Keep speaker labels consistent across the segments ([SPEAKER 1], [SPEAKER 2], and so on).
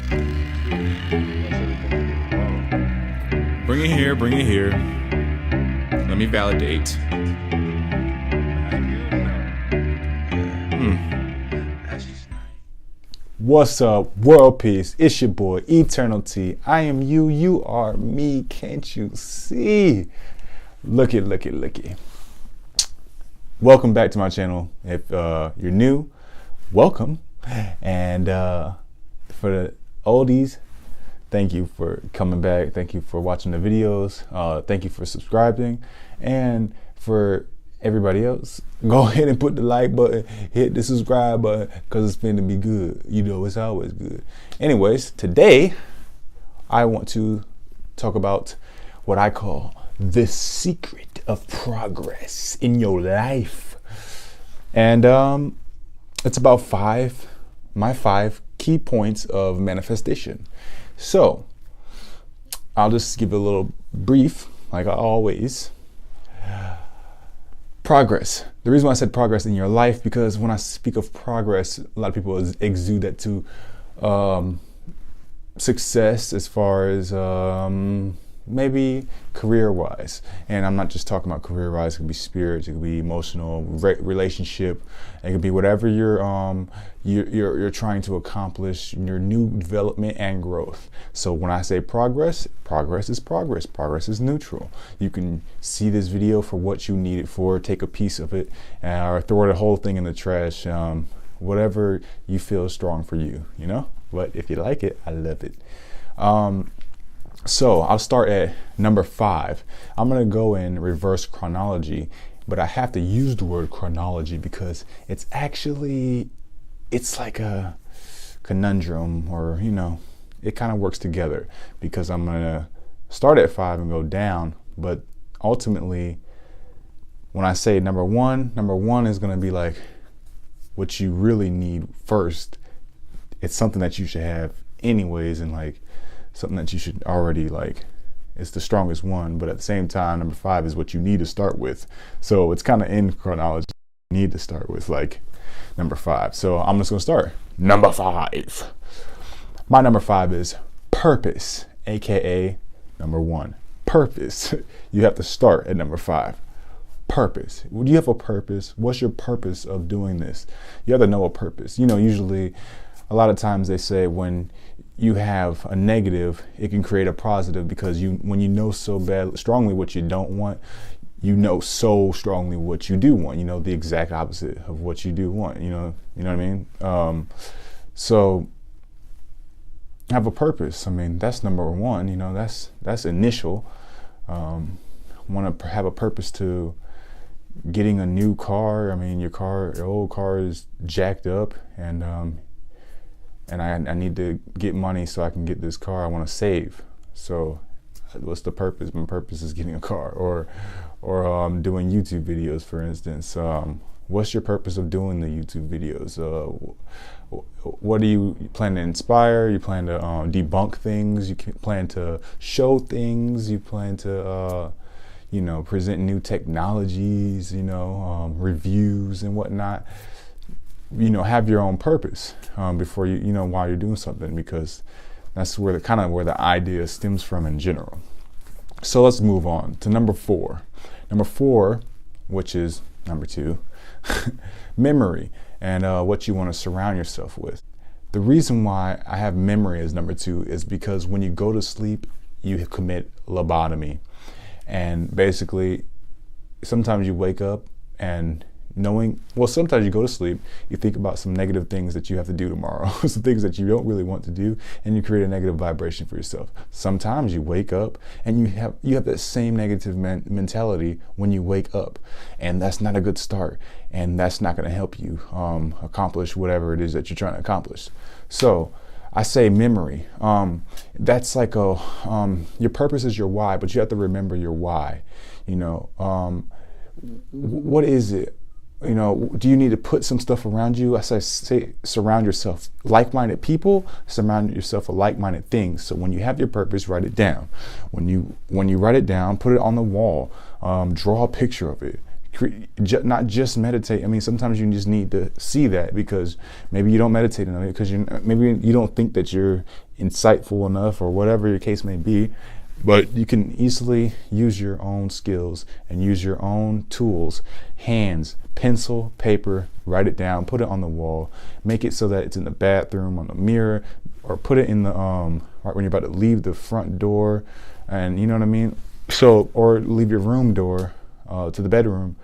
[SPEAKER 1] Bring it here, bring it here. Let me validate.
[SPEAKER 2] What's up, world peace? It's your boy, Eternal-T. I am you, you are me. Can't you see? Looky. Welcome back to my channel. If you're new, welcome. And for the oldies, thank you for coming back. Thank you for watching the videos. Thank you for subscribing. And for everybody else, go ahead and put the like button, hit the subscribe button, because it's finna be good. You know, it's always good. Anyways, today I want to talk about what I call the secret of progress in your life. And it's about my five key points of manifestation. So I'll just give a little brief, like I always. Progress. The reason why I said progress in your life, because when I speak of progress, a lot of people exude that to success as far as maybe career-wise. And I'm not just talking about career-wise. It could be spirit, it could be emotional, relationship. It could be whatever you're trying to accomplish in your new development and growth. So when I say progress, progress is progress. Progress is neutral. You can see this video for what you need it for, take a piece of it, or throw the whole thing in the trash. Whatever you feel is strong for you, you know? But if you like it, I love it. So I'll start at number 5. I'm gonna go in reverse chronology, but I have to use the word chronology because it's like a conundrum, or, you know, it kind of works together, because I'm gonna start at 5 and go down. But ultimately, when I say number one is gonna be like what you really need first. It's something that you should have anyways, and like something that you should already like, it's the strongest one, but at the same time, number 5 is what you need to start with. So it's kind of in chronology. You need to start with like number 5. So I'm just gonna start. Number 5. My number 5 is purpose, AKA number 1. Purpose. You have to start at number 5. Purpose. Do you have a purpose? What's your purpose of doing this? You have to know a purpose. You know, usually a lot of times they say when you have a negative, it can create a positive, because when you know so strongly what you don't want, you know so strongly what you do want. You know the exact opposite of what you do want. You know what I mean? So have a purpose. I mean, that's number 1. You know, that's initial. Want to have a purpose to getting a new car. I mean, your old car is jacked up, and I need to get money so I can get this car. I want to save. So what's the purpose? My purpose is getting a car, or doing YouTube videos, for instance. What's your purpose of doing the YouTube videos? What do you plan to inspire? You plan to debunk things? You plan to show things? You plan to present new technologies, reviews and whatnot. Have your own purpose before while you're doing something, because that's where the idea stems from in general. So let's move on to number 4. Number 4, which is number 2, memory, and what you want to surround yourself with. The reason why I have memory as number 2 is because when you go to sleep, you commit lobotomy. And basically, sometimes you wake up and sometimes you go to sleep, you think about some negative things that you have to do tomorrow, some things that you don't really want to do, and you create a negative vibration for yourself. Sometimes you wake up and you have that same negative mentality when you wake up, and that's not a good start, and that's not going to help you accomplish whatever it is that you're trying to accomplish. So I say memory. That's like your purpose is your why, but you have to remember your why. What is it? Do you need to put some stuff around you? I say surround yourself like-minded people, surround yourself with like-minded things. So when you have your purpose, write it down. When you write it down, put it on the wall, draw a picture of it, not just meditate. I mean, sometimes you just need to see that, because maybe you don't meditate enough, because maybe you don't think that you're insightful enough, or whatever your case may be. But you can easily use your own skills and use your own tools, hands, pencil, paper, write it down, put it on the wall, make it so that it's in the bathroom, on the mirror, or put it in the right when you're about to leave the front door, and you know what I mean? So, or leave your room door to the bedroom.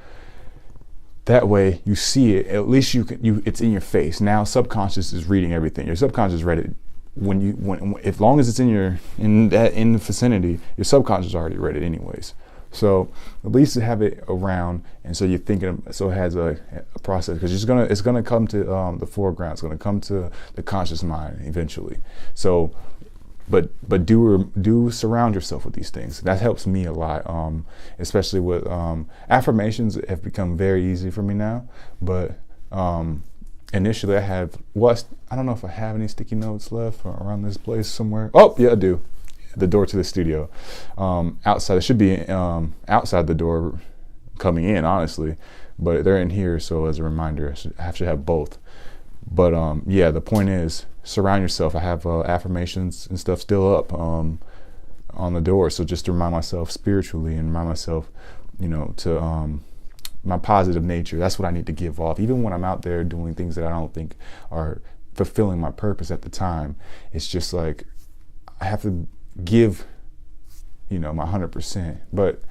[SPEAKER 2] That way you see it. At least it's in your face. Now subconscious is reading everything. Your subconscious read it as long as it's in the vicinity, your subconscious already read it anyways. So at least have it around, and so you're thinking, so it has a process, because it's gonna come to the foreground. It's gonna come to the conscious mind eventually. So, but do surround yourself with these things. That helps me a lot, especially with affirmations have become very easy for me now. But initially, I don't know if I have any sticky notes left around this place somewhere. Oh yeah, I do. The door to the studio, outside. It should be outside the door coming in, honestly, but they're in here. So as a reminder, I have to have both. But yeah, the point is, surround yourself. I have affirmations and stuff still up on the door. So just to remind myself spiritually, and remind myself, to my positive nature. That's what I need to give off. Even when I'm out there doing things that I don't think are fulfilling my purpose at the time, it's just like I have to give, my 100%. But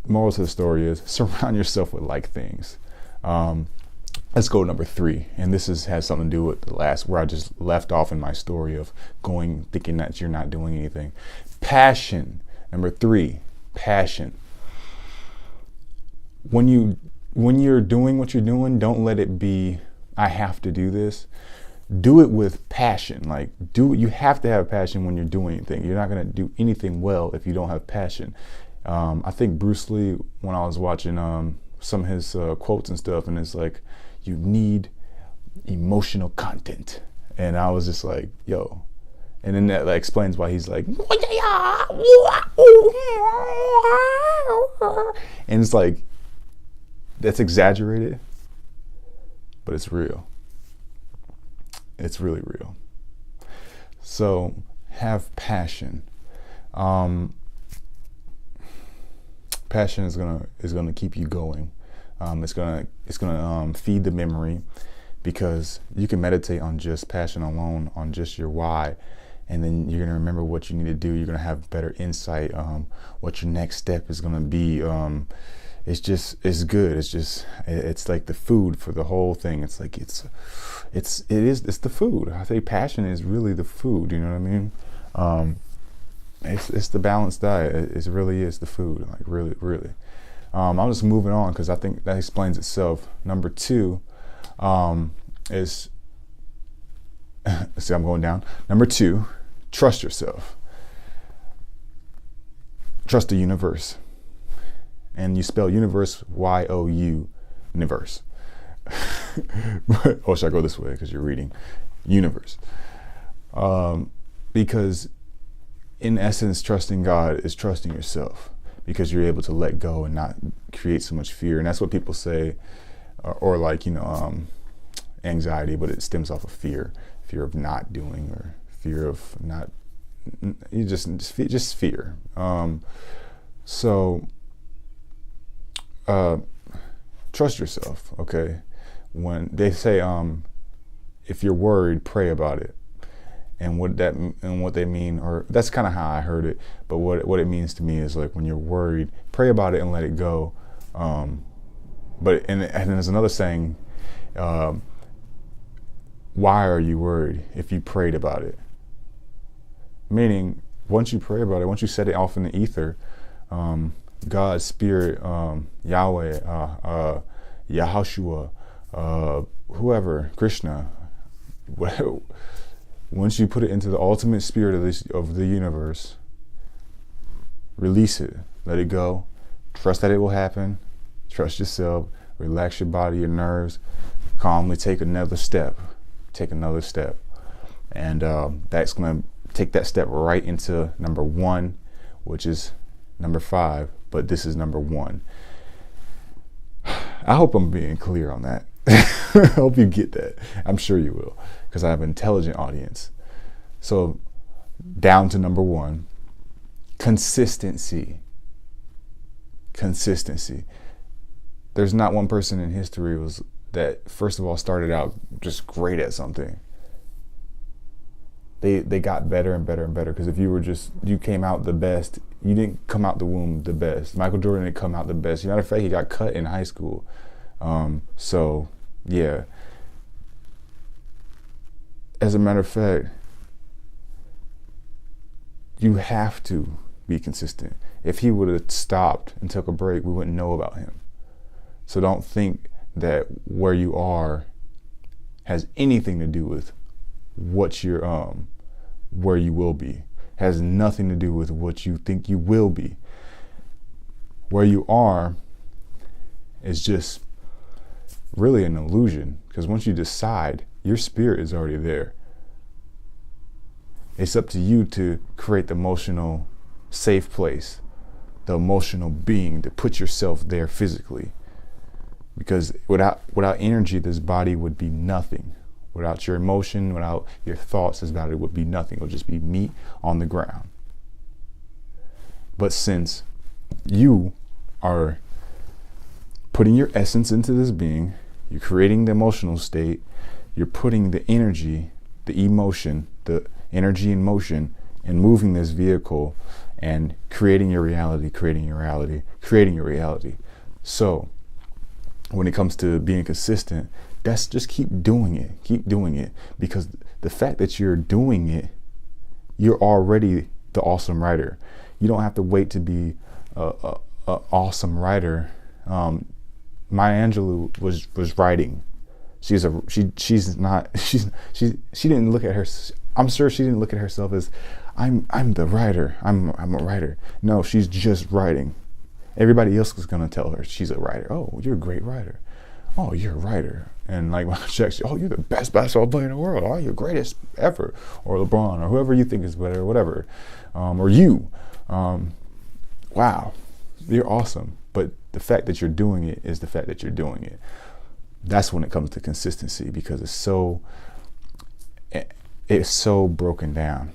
[SPEAKER 2] moral to the story is, surround yourself with like things. Let's go to number 3, and this has something to do with the last, where I just left off in my story of thinking that you're not doing anything. Passion. Number 3, passion. When you're doing what you're doing, don't let it be, I have to do this. Do it with passion. You have to have passion when you're doing anything. You're not going to do anything well if you don't have passion. I think Bruce Lee, when I was watching some of his quotes and stuff, and it's like, you need emotional content. And I was just like, yo. And then that explains why he's like, and it's like, that's exaggerated, but it's real. It's really real. So have passion. Passion is gonna keep you going. It's gonna feed the memory, because you can meditate on just passion alone, on just your why, and then you're gonna remember what you need to do. You're gonna have better insight. What your next step is gonna be. It's good. It's like the food for the whole thing. It's like it's the food. I think passion is really the food. You know what I mean? It's the balanced diet. It really is the food. Like really. I'm just moving on, because I think that explains itself. Number 2 is see, I'm going down. Number 2, trust yourself. Trust the universe. And you spell universe Y-O-U, universe. Or should I go this way, because you're reading universe? Because in essence, trusting God is trusting yourself, because you're able to let go and not create so much fear. And that's what people say, or anxiety, but it stems off of fear of not doing, or fear of not, just fear. So trust yourself. Okay. When they say, if you're worried, pray about it. And what they mean, or that's kind of how I heard it, but what it means to me is, like, when you're worried, pray about it and let it go. But there's another saying, why are you worried if you prayed about it? Meaning, once you pray about it, once you set it off in the ether, God's spirit, Yahweh, Yahushua, whoever, Krishna, whatever. Once you put it into the ultimate spirit of the universe, release it, let it go, trust that it will happen, trust yourself, relax your body, your nerves, calmly take another step, and that's going to take that step right into number 1, which is number 5, but this is number 1. I hope I'm being clear on that. I hope you get that. I'm sure you will, because I have an intelligent audience. So down to number one, consistency. Consistency. There's not one person in history that first of all started out just great at something. They got better and better and better, because if you came out the best, you didn't come out the womb the best. Michael Jordan didn't come out the best. Matter of fact, he got cut in high school. So yeah. As a matter of fact, you have to be consistent. If he would have stopped and took a break, we wouldn't know about him. So don't think that where you are has anything to do with what you're where you will be. Has nothing to do with what you think you will be. Where you are is just really an illusion, because once you decide, your spirit is already there. It's up to you to create the emotional safe place, the emotional being, to put yourself there physically. Because without energy, this body would be nothing. Without your emotion, without your thoughts, this body would be nothing. It would just be meat on the ground. But since you are putting your essence into this being, you're creating the emotional state, you're putting the energy, the emotion, the energy in motion, and moving this vehicle and creating your reality, creating your reality, creating your reality. So when it comes to being consistent, that's just keep doing it, because the fact that you're doing it, you're already the awesome writer. You don't have to wait to be a awesome writer. Maya Angelou was writing. She didn't look at her. I'm sure she didn't look at herself as I'm the writer. I'm a writer. No, she's just writing. Everybody else is gonna tell her she's a writer. Oh, you're a great writer. Oh, you're a writer. And like Michael Jackson, oh, you're the best basketball player in the world. Oh, you're greatest ever. Or LeBron, or whoever you think is better, or whatever. Or you. Wow, you're awesome. But the fact that you're doing it is the fact that you're doing it. That's when it comes to consistency, because it's so broken down.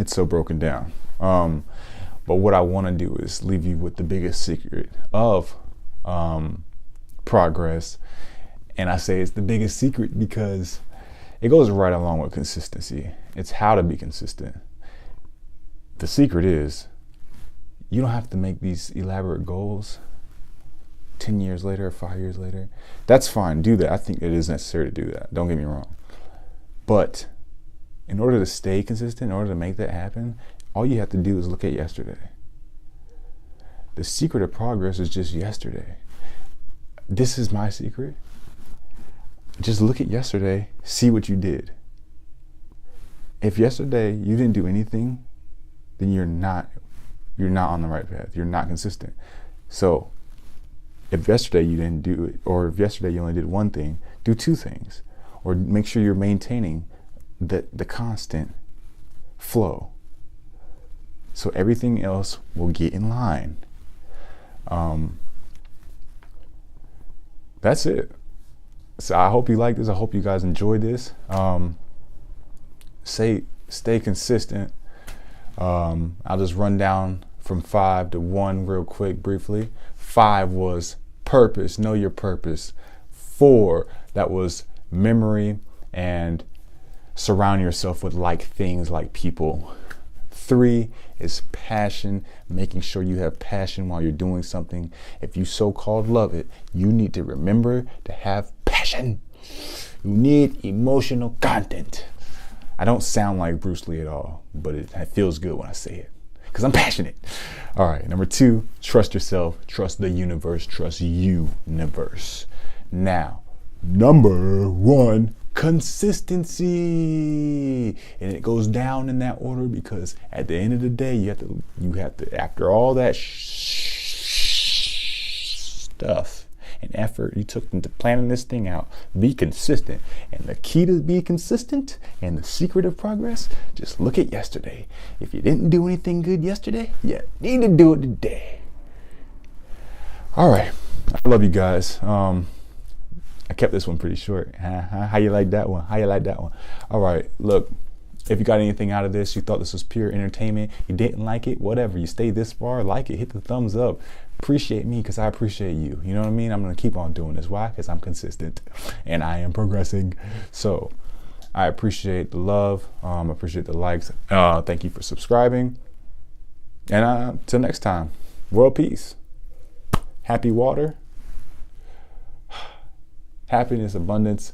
[SPEAKER 2] It's so broken down. But what I want to do is leave you with the biggest secret of progress. And I say it's the biggest secret because it goes right along with consistency. It's how to be consistent. The secret is you don't have to make these elaborate goals 10 years later, 5 years later. That's fine. Do that. I think it is necessary to do that. Don't get me wrong. But in order to stay consistent, in order to make that happen, all you have to do is look at yesterday. The secret of progress is just yesterday. This is my secret. Just look at yesterday, see what you did. If yesterday you didn't do anything, then you're not on the right path. You're not consistent. So if yesterday you didn't do it, or if yesterday you only did one thing, do two things. Or make sure you're maintaining the constant flow. So everything else will get in line. That's it. So I hope you like this. I hope you guys enjoyed this. Stay consistent. I'll just run down from 5 to 1 real quick, briefly. 5 was purpose, know your purpose. 4, that was memory and surround yourself with like things, like people. 3 is passion, making sure you have passion while you're doing something. If you so-called love it, you need to remember to have passion. You need emotional content. I don't sound like Bruce Lee at all, but it feels good when I say it, because I'm passionate. All right, number 2, trust yourself, trust the universe, trust universe. Now, number 1, consistency. And it goes down in that order, because at the end of the day, you have to after all that stuff and effort you took into planning this thing out, be consistent. And the key to be consistent and the secret of progress, just look at yesterday. If you didn't do anything good yesterday, you need to do it today. All right, I love you guys. I kept this one pretty short. How you like that one? How you like that one? All right, look, if you got anything out of this, you thought this was pure entertainment, you didn't like it, whatever, you stayed this far, like it, hit the thumbs up. Appreciate me because I appreciate you. You know what I mean? I'm going to keep on doing this. Why? Because I'm consistent and I am progressing. So I appreciate the love. Appreciate the likes. Thank you for subscribing. And till next time, world peace. Happy water. Happiness, abundance.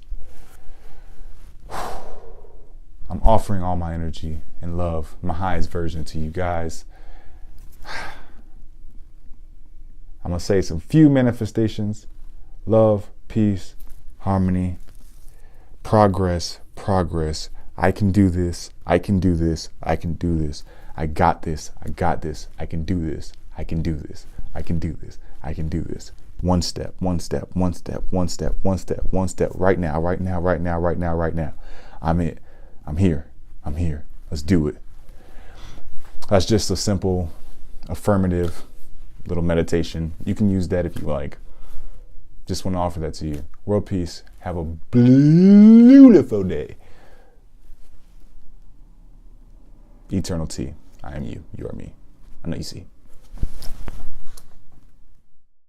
[SPEAKER 2] I'm offering all my energy and love, my highest version to you guys. I'm going to say some few manifestations. Love, peace, harmony, progress, progress. I can do this. I can do this. I can do this. I got this. I got this. I can do this. I can do this. I can do this. I can do this. One step, one step, one step, one step, one step, one step, right now, right now, right now, right now, right now. I'm it. I'm here. I'm here. Let's do it. That's just a simple, affirmative little meditation. You can use that if you like. Just want to offer that to you. World peace. Have a beautiful day. Eternal T. I am you. You are me. I know you see.